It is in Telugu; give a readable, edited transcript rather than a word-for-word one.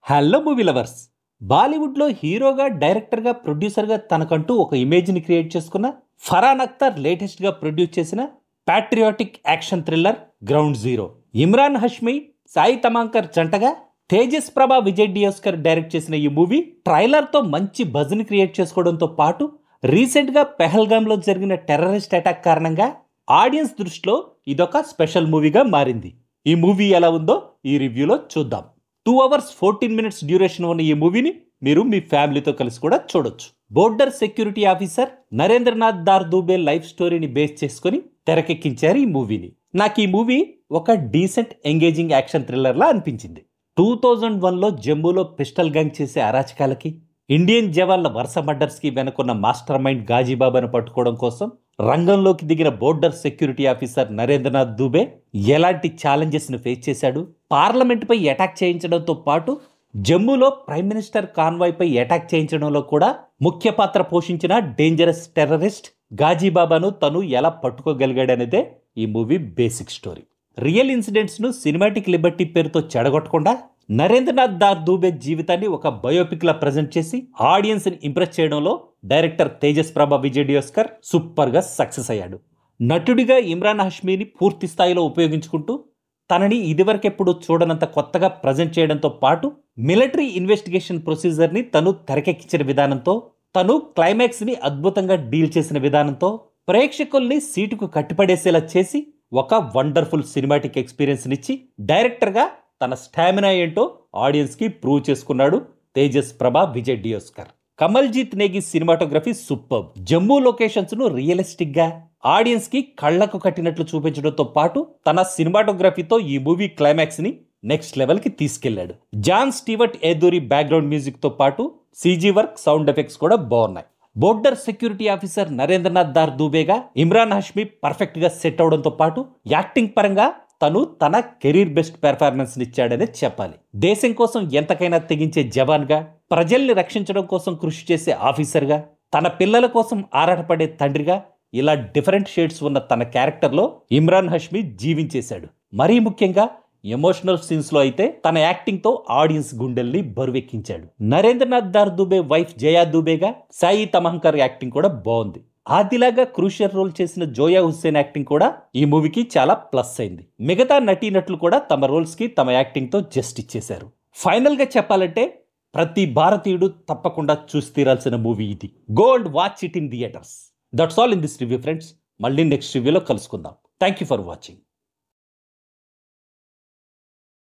Hello movie lovers. బాలీవుడ్లో హీరోగా, డైరెక్టర్గా, ప్రొడ్యూసర్గా తనకంటూ ఒక ఇమేజ్ని క్రియేట్ చేసుకున్న ఫరాన్ అఖ్తర్ లేటెస్ట్గా ప్రొడ్యూస్ చేసిన patriotic action thriller ground zero. Imran Hashmi, Sai Tamhankar జంటగా తేజస్ ప్రభా, విజయ్ డియోస్కర్ డైరెక్ట్ చేసిన ఈ మూవీ ట్రైలర్తో మంచి బజ్ని క్రియేట్ చేసుకోవడంతో పాటు రీసెంట్గా పెహల్గామ్లో జరిగిన టెర్రరిస్ట్ అటాక్ కారణంగా ఆడియన్స్ దృష్టిలో ఇదొక స్పెషల్ మూవీగా మారింది. ఈ మూవీ ఎలా ఉందో ఈ రివ్యూలో చూద్దాం. 2 hours 14 minutes డ్యూరేషన్ ఉన్న ఈ మూవీని మీరు మీ ఫ్యామిలీతో కలిసి కూడా చూడొచ్చు. Border security officer Narendranath Dhar Dubey life స్టోరీని బేస్ చేసుకుని తెరకెక్కించారు ఈ మూవీని. నాకు ఈ మూవీ ఒక డీసెంట్ ఎంగేజింగ్ యాక్షన్ థ్రిల్లర్లా అనిపించింది. 2001లో జమ్మూలో పిస్టల్ గ్యాంగ్ చేసే అరాచకాలకి, ఇండియన్ జవాన్ల వరుస మర్డర్స్కి వెనుకున్న మాస్టర్ మైండ్ గాజీబాబాను పట్టుకోవడం కోసం రంగంలోకి దిగిన border security officer Narendranath Dubey ఎలాంటి ఛాలెంజెస్ను ఫేస్ చేశాడు, పార్లమెంట్పై అటాక్ చేయించడంతో పాటు జమ్మూలో ప్రైమ్ మినిస్టర్ కాన్వాయ్పై అటాక్ చేయించడంలో కూడా ముఖ్య పాత్ర పోషించిన డేంజరస్ టెర్రరిస్ట్ గాజీబాబాను తను ఎలా పట్టుకోగలిగాడనేదే ఈ మూవీ బేసిక్ స్టోరీ. రియల్ ఇన్సిడెంట్స్ను సినిమాటిక్ లిబర్టీ పేరుతో చెడగొట్టకుండా నరేంద్రనాథ్ దార్ దూబే జీవితాన్ని ఒక బయోపిక్లా ప్రజెంట్ చేసి ఆడియన్స్ని ఇంప్రెస్ చేయడంలో డైరెక్టర్ తేజస్ ప్రభా, విజయ్ డియోస్కర్ సూపర్గా సక్సెస్ అయ్యాడు. నటుడిగా ఇమ్రాన్ హష్మీని పూర్తి స్థాయిలో ఉపయోగించుకుంటూ తనని ఇదివరకెప్పుడు చూడనంత కొత్తగా ప్రజెంట్ చేయడంతో పాటు మిలిటరీ ఇన్వెస్టిగేషన్ ప్రొసీజర్ని తను తెరకెక్కించిన విధానంతో, తను క్లైమాక్స్ని అద్భుతంగా డీల్ చేసిన విధానంతో ప్రేక్షకుల్ని సీటుకు కట్టిపడేసేలా చేసి ఒక వండర్ఫుల్ సినిమాటిక్ ఎక్స్పీరియన్స్నిచ్చి డైరెక్టర్గా తన స్టామినా ఏంటో ఆడియన్స్కి ప్రూవ్ చేసుకున్నాడు తేజస్ ప్రభా, విజయ్ డియోస్కర్. Kamaljeet Negi cinematography super. జమ్మూ లొకేషన్స్ను రియలిస్టిక్గా ఆడియన్స్కి కళ్లకు కట్టినట్లు చూపించడంతో పాటు తన సినిమాటోగ్రఫీతో ఈ మూవీ క్లైమాక్స్ని నెక్స్ట్ లెవెల్కి తీసుకెళ్లాడు. జాన్ స్టీవర్ట్ ఏదూరి బ్యాక్గ్రౌండ్ మ్యూజిక్తో పాటు సీజీ వర్క్, సౌండ్ ఎఫెక్ట్స్ కూడా బాగున్నాయి. Border security officer Narendranath Dar దూబేగా ఇమ్రాన్ హష్మీ పర్ఫెక్ట్గా సెట్ అవడంతో పాటు యాక్టింగ్ పరంగా తను తన కెరీర్ బెస్ట్ పెర్ఫార్మెన్స్ ఇచ్చాడనే చెప్పాలి. దేశం కోసం ఎంతకైనా తెగించే జవాన్గా, ప్రజల్ని రక్షించడం కోసం కృషి చేసే ఆఫీసర్గా, తన పిల్లల కోసం ఆరాటపడే తండ్రిగా, ఇలా డిఫరెంట్ షేడ్స్ ఉన్న తన క్యారెక్టర్లో ఇమ్రాన్ హష్మీ జీవించేశాడు. మరీ ముఖ్యంగా ఎమోషనల్ సీన్స్లో అయితే తన యాక్టింగ్తో ఆడియన్స్ గుండెల్ని బరువెక్కించాడు. నరేంద్రనాథ్ దార్ దూబే వైఫ్ జయా దూబేగా సాయి తమాంకర్ యాక్టింగ్ కూడా బాగుంది. ఆదిలాగా క్రూషియల్ రోల్ చేసిన జోయా హుస్సేన్ యాక్టింగ్ కూడా ఈ మూవీకి చాలా ప్లస్ అయింది. మిగతా నటీనటులు కూడా తమ రోల్స్కి తమ యాక్టింగ్తో జస్ట్ ఇచ్చేశారు. ఫైనల్గా చెప్పాలంటే ప్రతి భారతీయుడు తప్పకుండా చూసి తీరాల్సిన మూవీ ఇది. Go and watch it in theatres. That's all in this review friends. మళ్ళీ నెక్స్ట్ రివ్యూలో కలుసుకుందాం. Thank you for watching.